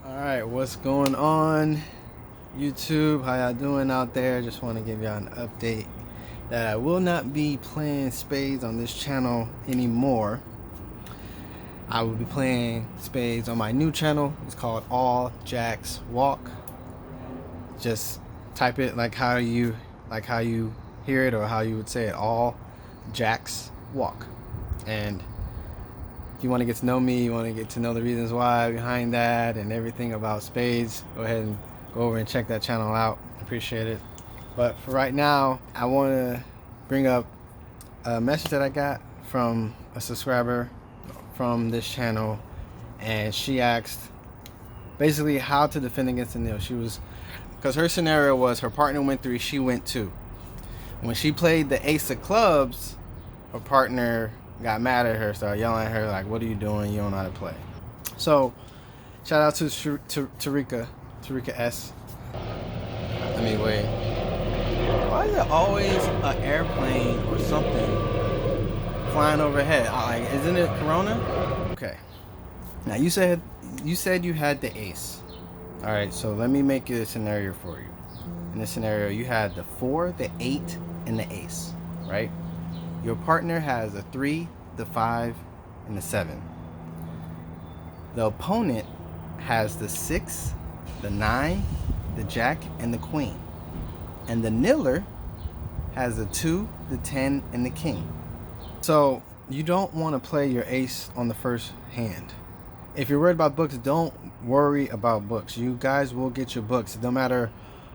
Alright, what's going on YouTube? How y'all doing out there? Just want to give y'all an update that I will not be playing spades on this channel anymore. I will be playing spades on my new channel. It's called All Jacks Walk. Just type it like how you hear it, or how you would say it, All Jacks Walk. And if you want to get to know me, you want to get to know the reasons why behind that and everything about spades, go ahead and go over and check that channel out. Appreciate it. But for right now, I want to bring up a message that I got from a subscriber from this channel, and she asked basically how to defend against the nil. Because her scenario was her partner went 3, she went 2. When she played the ace of clubs, her partner got mad at her, started yelling at her like, what are you doing? You don't know how to play. So shout out to Tarika S. I mean, wait, why is there always an airplane or something flying overhead? Like, isn't it Corona? Okay, now you said you had the ace. All right, so let me make it a scenario for you. In this scenario, you had the 4, the 8, and the ace, right? Your partner has a 3, the 5, and the 7. The opponent has the 6, the 9, the jack, and the queen. And the niller has the 2, the 10, and the king. So you don't want to play your ace on the first hand. If you're worried about books, don't worry about books. You guys will get your books no matter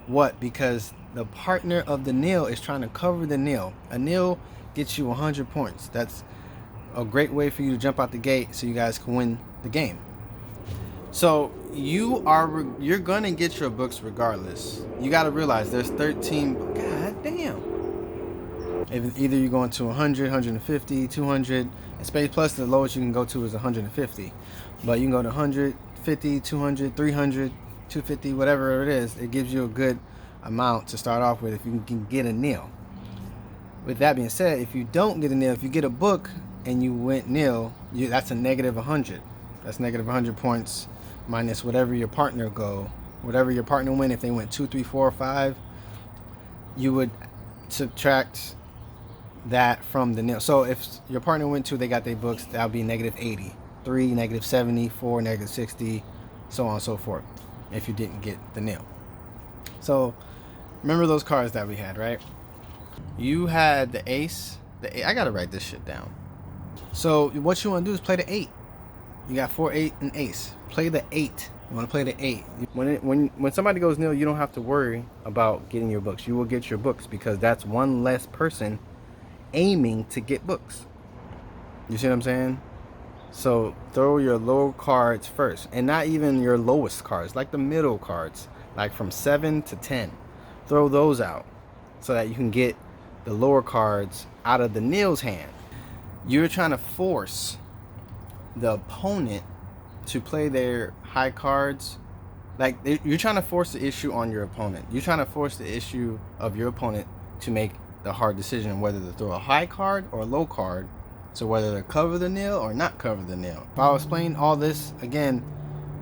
what, because the partner of the nil is trying to cover the nil. A nil gets you 100 points. That's a great way for you to jump out the gate so you guys can win the game. So you're gonna get your books regardless. You got to realize there's 13. God damn. Either you're going to 100, 150, 200. And Spades Plus, the lowest you can go to is 150. But you can go to 150, 200, 300, 250, whatever it is. It gives you a good amount to start off with if you can get a nil. With that being said, if you don't get a nil, if you get a book and you went nil, that's a negative 100. That's negative 100 points minus whatever your partner win. If they went 2, 3, 4, 5, you would subtract that from the nil. So if your partner went 2, they got their books, that would be negative 80. 3, negative 70, 4, negative 60, so on and so forth, if you didn't get the nil. So remember those cards that we had, right? You had the ace. I gotta write this shit down. So what you want to do is play the 8. You got 4, 8, and ace. Play the 8. You want to play the 8. When somebody goes nil, you don't have to worry about getting your books. You will get your books because that's one less person aiming to get books. You see what I'm saying? So throw your low cards first, and not even your lowest cards, like the middle cards, like from 7 to 10. Throw those out so that you can get the lower cards out of the nil's hand. You're trying to force the opponent to play their high cards. Like, you're trying to force the issue on your opponent. You're trying to force the issue of your opponent to make the hard decision whether to throw a high card or a low card. So whether to cover the nil or not cover the nil. If I'll explain all this again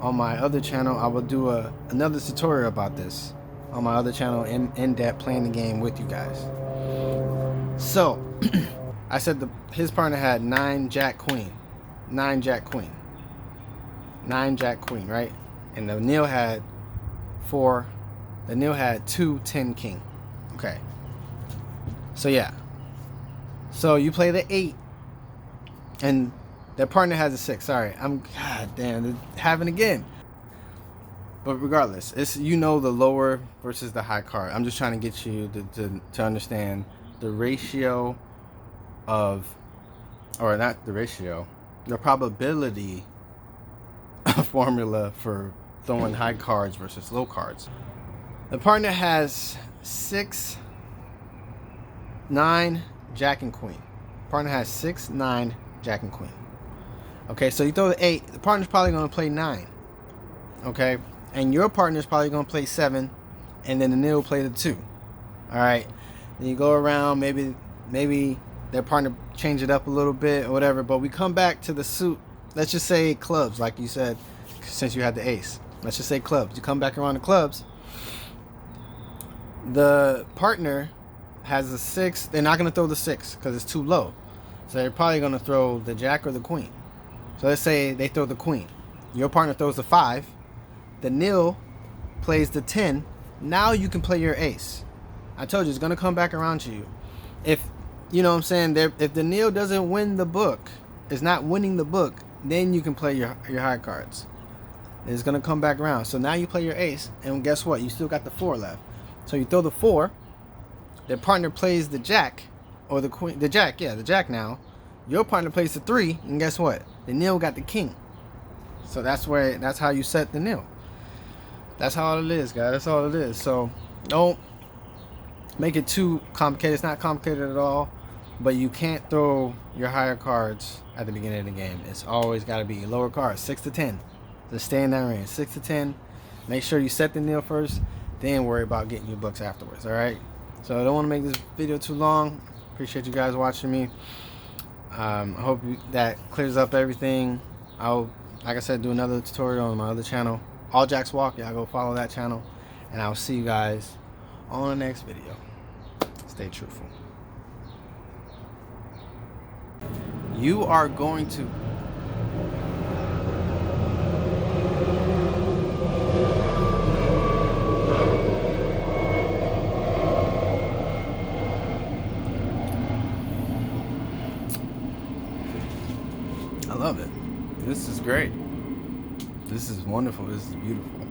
on my other channel, I will do another tutorial about this on my other channel, in depth, playing the game with you guys. So I said his partner had 9 jack queen, 9 jack queen, 9 jack queen, right? And the nil had 4. The nil had 2, 10 king. Okay. So yeah. So you play the 8. And their partner has a 6. Sorry, god damn, it happened again. But regardless, it's the lower versus the high card. I'm just trying to get you to understand the ratio of, or not the ratio, the probability formula for throwing high cards versus low cards. The partner has 6, 9, jack and queen. Partner has 6, 9, jack and queen. Okay, so you throw the 8. The partner's probably going to play 9. Okay, and your partner's probably going to play 7, and then the nil will play the 2. All right, then you go around. Maybe their partner change it up a little bit or whatever. But we come back to the suit. Let's just say clubs, like you said, since you had the ace. let's just say clubs. You come back around to clubs. The partner has a 6. They're not going to throw the 6 because it's too low. So they're probably going to throw the jack or the queen. So let's say they throw the queen. Your partner throws the 5. The nil plays the 10. Now you can play your ace. I told you it's going to come back around to you. If, you know what I'm saying, if the nil doesn't win the book, is not winning the book, then you can play your high cards. It's going to come back around. So now you play your ace, and guess what? You still got the 4 left. So you throw the 4. The partner plays the jack, or the queen, the jack now. Your partner plays the 3, and guess what? The nil got the king. So that's how you set the nil. That's how it is, guys. That's all it is. So don't make it too complicated. It's not complicated at all. But you can't throw your higher cards at the beginning of the game. It's always got to be lower cards, 6 to 10. Just stay in that range, 6 to 10. Make sure you set the nil first, then worry about getting your books afterwards. All right. So I don't want to make this video too long. Appreciate you guys watching me. I hope that clears up everything. I'll, like I said, do another tutorial on my other channel, All Jacks Walk. Y'all go follow that channel, and I'll see you guys on the next video. Stay truthful. You are going to I love it. This is great. This is wonderful. This is beautiful.